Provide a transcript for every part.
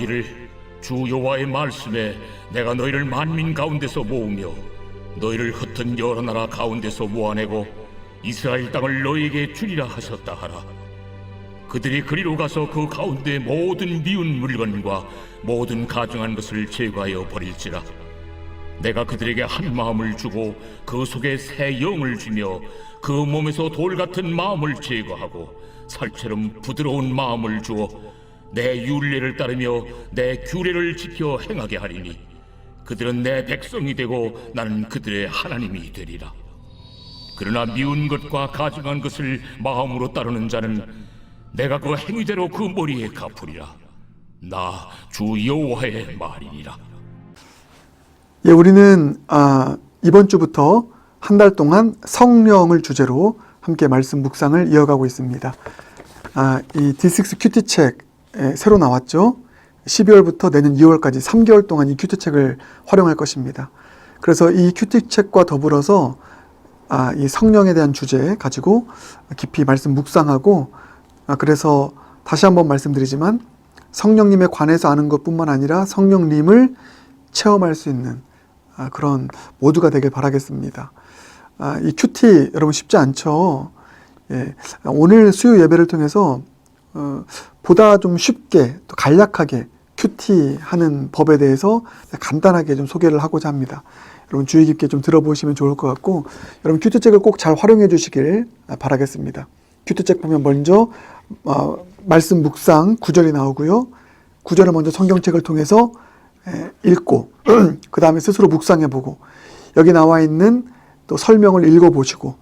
말하기를 주 여호와의 말씀에 내가 너희를 만민 가운데서 모으며 너희를 흩은 여러 나라 가운데서 모아내고 이스라엘 땅을 너희에게 주리라 하셨다 하라. 그들이 그리로 가서 그 가운데 모든 미운 물건과 모든 가증한 것을 제거하여 버릴지라. 내가 그들에게 한 마음을 주고 그 속에 새 영을 주며 그 몸에서 돌 같은 마음을 제거하고 살처럼 부드러운 마음을 주어 내 율례를 따르며 내 규례를 지켜 행하게 하리니 그들은 내 백성이 되고 나는 그들의 하나님이 되리라. 그러나 미운 것과 가증한 것을 마음으로 따르는 자는 내가 그 행위대로 그 머리에 갚으리라. 나 주 여호와의 말이니라. 예, 우리는 이번 주부터 한 달 동안 성령을 주제로 함께 말씀 묵상을 이어가고 있습니다. 이 D6 큐티 책 새로 나왔죠. 12월부터 내년 2월까지 3개월 동안 이 큐티 책을 활용할 것입니다. 그래서 이 큐티 책과 더불어서 이 성령에 대한 주제 가지고 깊이 말씀 묵상하고, 그래서 다시 한번 말씀드리지만 성령님에 관해서 아는 것뿐만 아니라 성령님을 체험할 수 있는 그런 모두가 되길 바라겠습니다. 이 큐티 여러분 쉽지 않죠. 예, 오늘 수요 예배를 통해서 보다 좀 쉽게 또 간략하게 큐티 하는 법에 대해서 간단하게 좀 소개를 하고자 합니다. 여러분 주의 깊게 좀 들어보시면 좋을 것 같고, 여러분 큐티 책을 꼭 잘 활용해 주시길 바라겠습니다. 큐티 책 보면 먼저 말씀 묵상 9절이 나오고요. 9절을 먼저 성경책을 통해서 읽고 그 다음에 스스로 묵상해보고 여기 나와 있는 또 설명을 읽어보시고,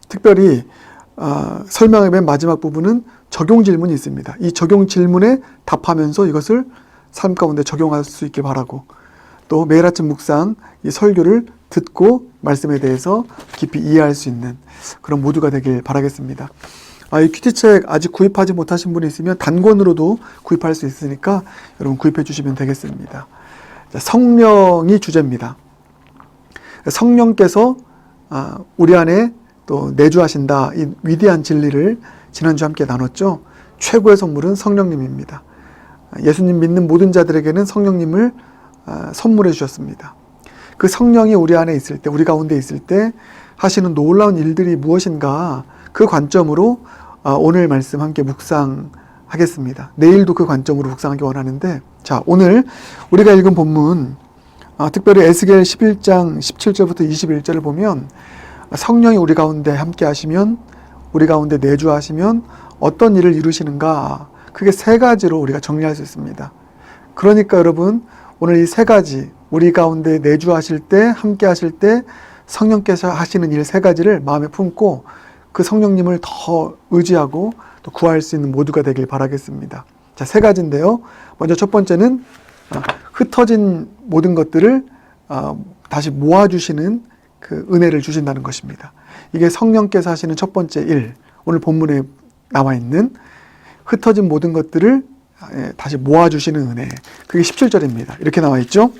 특별히 설명의 맨 마지막 부분은 적용 질문이 있습니다. 이 적용 질문에 답하면서 이것을 삶 가운데 적용할 수 있길 바라고, 또 매일 아침 묵상 이 설교를 듣고 말씀에 대해서 깊이 이해할 수 있는 그런 모두가 되길 바라겠습니다. 이 큐티책 아직 구입하지 못하신 분이 있으면 단권으로도 구입할 수 있으니까 여러분 구입해 주시면 되겠습니다. 성령이 주제입니다. 성령께서 우리 안에 또 내주하신다, 이 위대한 진리를 지난주 함께 나눴죠. 최고의 선물은 성령님입니다. 예수님 믿는 모든 자들에게는 성령님을 선물해 주셨습니다. 그 성령이 우리 안에 있을 때, 우리 가운데 있을 때 하시는 놀라운 일들이 무엇인가, 그 관점으로 오늘 말씀 함께 묵상하겠습니다. 내일도 그 관점으로 묵상하기 원하는데, 자, 오늘 우리가 읽은 본문 특별히 에스겔 11장 17절부터 21절을 보면 성령이 우리 가운데 함께 하시면, 우리 가운데 내주하시면 어떤 일을 이루시는가, 크게 세 가지로 우리가 정리할 수 있습니다. 그러니까 여러분 오늘 이 세 가지, 우리 가운데 내주하실 때, 함께 하실 때 성령께서 하시는 일 세 가지를 마음에 품고 그 성령님을 더 의지하고 또 구할 수 있는 모두가 되길 바라겠습니다. 자, 세 가지인데요. 먼저 첫 번째는 흩어진 모든 것들을 다시 모아주시는 그 은혜를 주신다는 것입니다. 이게 성령께서 하시는 첫 번째 일, 오늘 본문에 나와 있는 흩어진 모든 것들을 다시 모아주시는 은혜, 그게 17절입니다. 이렇게 나와 있죠.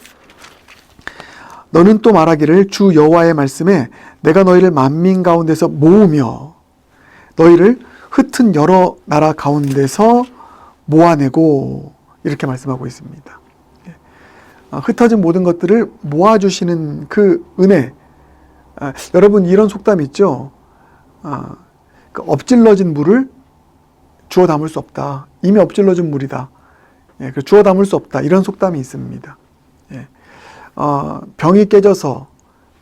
너는 또 말하기를 주 여호와의 말씀에 내가 너희를 만민 가운데서 모으며 너희를 흩은 여러 나라 가운데서 모아내고, 이렇게 말씀하고 있습니다. 흩어진 모든 것들을 모아주시는 그 은혜. 여러분 이런 속담 있죠. 그 엎질러진 물을 주워 담을 수 없다. 이미 엎질러진 물이다. 주워 담을 수 없다. 이런 속담이 있습니다. 병이 깨져서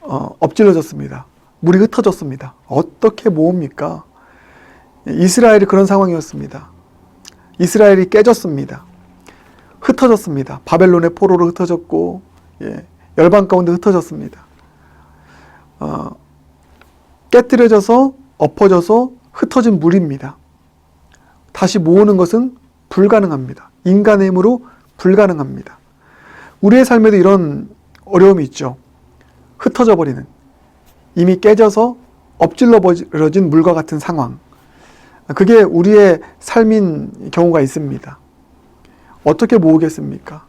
엎질러졌습니다. 물이 흩어졌습니다. 어떻게 모읍니까? 이스라엘이 그런 상황이었습니다. 이스라엘이 깨졌습니다. 흩어졌습니다. 바벨론의 포로로 흩어졌고, 열방 가운데 흩어졌습니다. 깨뜨려져서 엎어져서 흩어진 물입니다. 다시 모으는 것은 불가능합니다. 인간의 힘으로 불가능합니다. 우리의 삶에도 이런 어려움이 있죠. 흩어져 버리는, 이미 깨져서 엎질러진 물과 같은 상황. 그게 우리의 삶인 경우가 있습니다. 어떻게 모으겠습니까?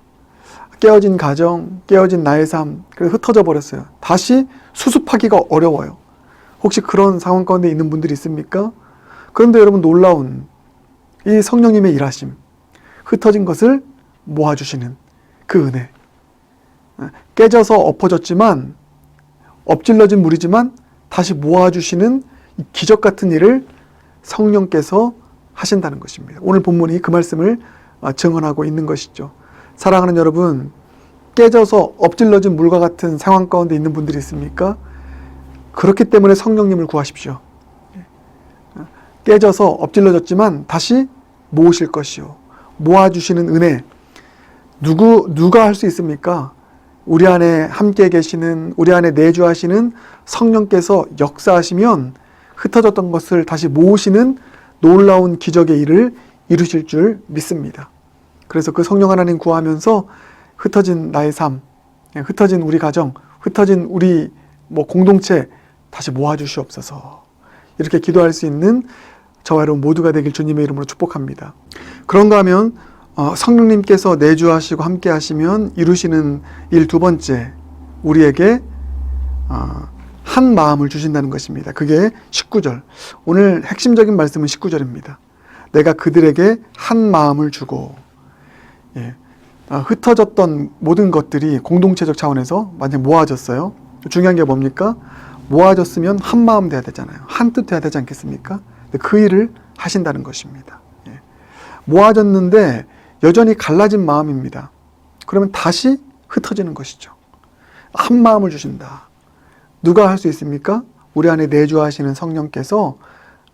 깨어진 가정, 깨어진 나의 삶, 그래서 흩어져 버렸어요. 다시 수습하기가 어려워요. 혹시 그런 상황 가운데 있는 분들이 있습니까? 그런데 여러분 놀라운 이 성령님의 일하심, 흩어진 것을 모아주시는 그 은혜. 깨져서 엎어졌지만, 엎질러진 물이지만 다시 모아주시는 이 기적 같은 일을 성령께서 하신다는 것입니다. 오늘 본문이 그 말씀을 증언하고 있는 것이죠. 사랑하는 여러분, 깨져서 엎질러진 물과 같은 상황 가운데 있는 분들이 있습니까? 그렇기 때문에 성령님을 구하십시오. 깨져서 엎질러졌지만 다시 모으실 것이요. 모아주시는 은혜. 누가 할 수 있습니까? 우리 안에 함께 계시는, 우리 안에 내주하시는 성령께서 역사하시면 흩어졌던 것을 다시 모으시는 놀라운 기적의 일을 이루실 줄 믿습니다. 그래서 그 성령 하나님 구하면서 흩어진 나의 삶, 흩어진 우리 가정, 흩어진 우리 공동체 다시 모아주시옵소서. 이렇게 기도할 수 있는 저와 여러분 모두가 되길 주님의 이름으로 축복합니다. 그런가 하면 성령님께서 내주하시고 함께 하시면 이루시는 일 두 번째, 우리에게 한 마음을 주신다는 것입니다. 그게 19절. 오늘 핵심적인 말씀은 19절입니다. 내가 그들에게 한 마음을 주고, 흩어졌던 모든 것들이 공동체적 차원에서 만약 모아졌어요. 중요한 게 뭡니까? 모아졌으면 한 마음 돼야 되잖아요. 한 뜻 돼야 되지 않겠습니까? 그 일을 하신다는 것입니다. 모아졌는데 여전히 갈라진 마음입니다. 그러면 다시 흩어지는 것이죠. 한 마음을 주신다. 누가 할 수 있습니까? 우리 안에 내주하시는 성령께서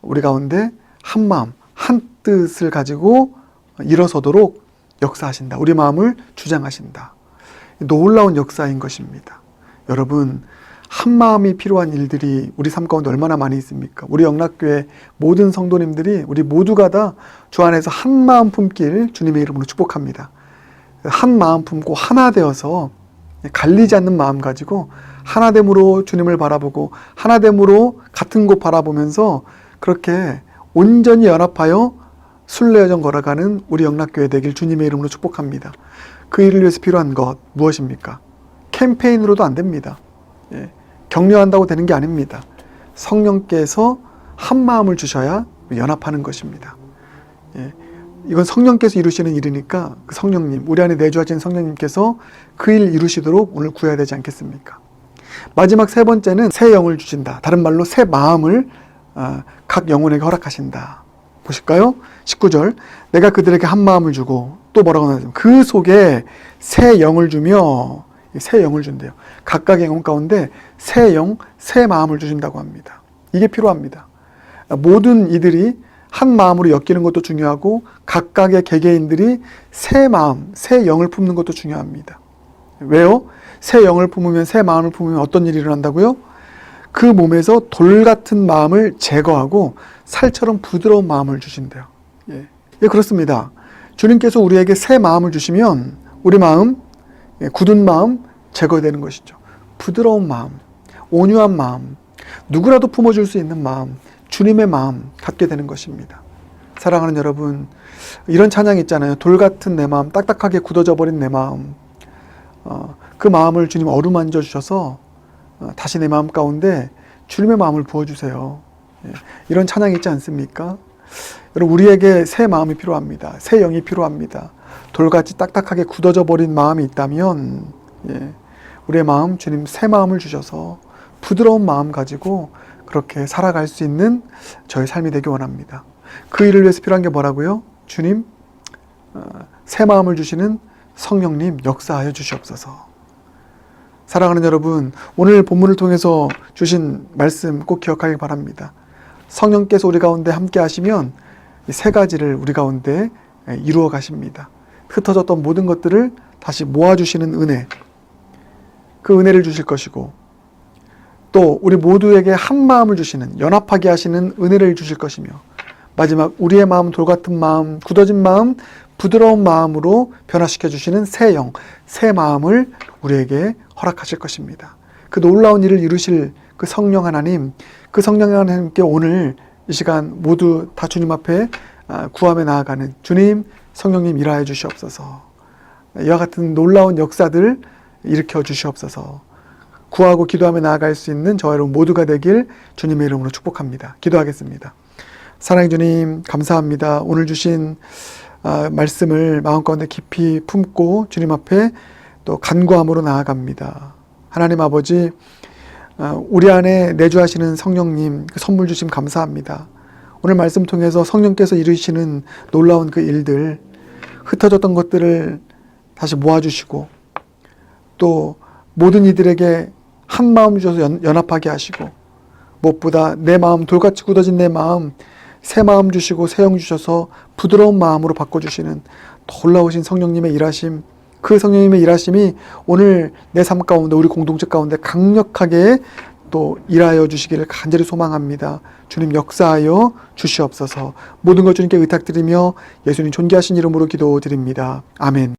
우리 가운데 한 마음, 한 뜻을 가지고 일어서도록 역사하신다. 우리 마음을 주장하신다. 놀라운 역사인 것입니다. 여러분, 한 마음이 필요한 일들이 우리 삶 가운데 얼마나 많이 있습니까? 우리 영락교회 모든 성도님들이 우리 모두가 다 주 안에서 한 마음 품길 주님의 이름으로 축복합니다. 한 마음 품고 하나 되어서 갈리지 않는 마음 가지고 하나됨으로 주님을 바라보고 하나됨으로 같은 곳 바라보면서 그렇게 온전히 연합하여 순례여정 걸어가는 우리 영락교회 되길 주님의 이름으로 축복합니다. 그 일을 위해서 필요한 것 무엇입니까? 캠페인으로도 안 됩니다. 격려한다고 되는 게 아닙니다. 성령께서 한 마음을 주셔야 연합하는 것입니다. 이건 성령께서 이루시는 일이니까 그 성령님, 우리 안에 내주하신 성령님께서 그 일 이루시도록 오늘 구해야 되지 않겠습니까? 마지막 세 번째는 새 영을 주신다. 다른 말로 새 마음을 각 영혼에게 허락하신다. 보실까요? 19절. 내가 그들에게 한 마음을 주고, 또 뭐라고 하냐면 그 속에 새 영을 주며, 새 영을 준대요. 각각의 영혼 가운데 새 영, 새 마음을 주신다고 합니다. 이게 필요합니다. 모든 이들이 한 마음으로 엮이는 것도 중요하고 각각의 개개인들이 새 마음, 새 영을 품는 것도 중요합니다. 왜요? 새 영을 품으면, 새 마음을 품으면 어떤 일이 일어난다고요? 그 몸에서 돌 같은 마음을 제거하고 살처럼 부드러운 마음을 주신대요. 그렇습니다. 주님께서 우리에게 새 마음을 주시면 우리 마음, 굳은 마음 제거되는 것이죠. 부드러운 마음, 온유한 마음, 누구라도 품어줄 수 있는 마음, 주님의 마음 갖게 되는 것입니다. 사랑하는 여러분, 이런 찬양이 있잖아요. 돌 같은 내 마음, 딱딱하게 굳어져 버린 내 마음, 그 마음을 주님 어루만져 주셔서 다시 내 마음 가운데 주님의 마음을 부어주세요. 이런 찬양이 있지 않습니까? 여러분, 우리에게 새 마음이 필요합니다. 새 영이 필요합니다. 돌같이 딱딱하게 굳어져 버린 마음이 있다면 우리의 마음, 주님 새 마음을 주셔서 부드러운 마음 가지고 그렇게 살아갈 수 있는 저의 삶이 되기 원합니다. 그 일을 위해서 필요한 게 뭐라고요? 주님, 새 마음을 주시는 성령님 역사하여 주시옵소서. 사랑하는 여러분, 오늘 본문을 통해서 주신 말씀 꼭 기억하길 바랍니다. 성령께서 우리 가운데 함께 하시면 이 세 가지를 우리 가운데 이루어 가십니다. 흩어졌던 모든 것들을 다시 모아주시는 은혜, 그 은혜를 주실 것이고, 또 우리 모두에게 한 마음을 주시는, 연합하게 하시는 은혜를 주실 것이며, 마지막 우리의 마음, 돌같은 마음, 굳어진 마음, 부드러운 마음으로 변화시켜 주시는 새 영, 새 마음을 우리에게 허락하실 것입니다. 그 놀라운 일을 이루실 그 성령 하나님, 그 성령 하나님께 오늘 이 시간 모두 다 주님 앞에 구하며 나아가는 주님, 성령님 일하여 주시옵소서. 이와 같은 놀라운 역사들 일으켜 주시옵소서. 구하고 기도하며 나아갈 수 있는 저와 여러분 모두가 되길 주님의 이름으로 축복합니다. 기도하겠습니다. 사랑의 주님, 감사합니다. 오늘 주신 말씀을 마음 가운데 깊이 품고 주님 앞에 또 간구함으로 나아갑니다. 하나님 아버지, 우리 안에 내주하시는 성령님 그 선물 주심 감사합니다. 오늘 말씀 통해서 성령께서 이루시는 놀라운 그 일들, 흩어졌던 것들을 다시 모아주시고 또 모든 이들에게 한 마음 주셔서 연합하게 하시고, 무엇보다 내 마음, 돌같이 굳어진 내 마음 새 마음 주시고 새 영 주셔서 부드러운 마음으로 바꿔주시는 놀라우신 성령님의 일하심, 그 성령님의 일하심이 오늘 내 삶 가운데, 우리 공동체 가운데 강력하게 또 일하여 주시기를 간절히 소망합니다. 주님 역사하여 주시옵소서. 모든 것 주님께 의탁드리며 예수님 존귀하신 이름으로 기도드립니다. 아멘.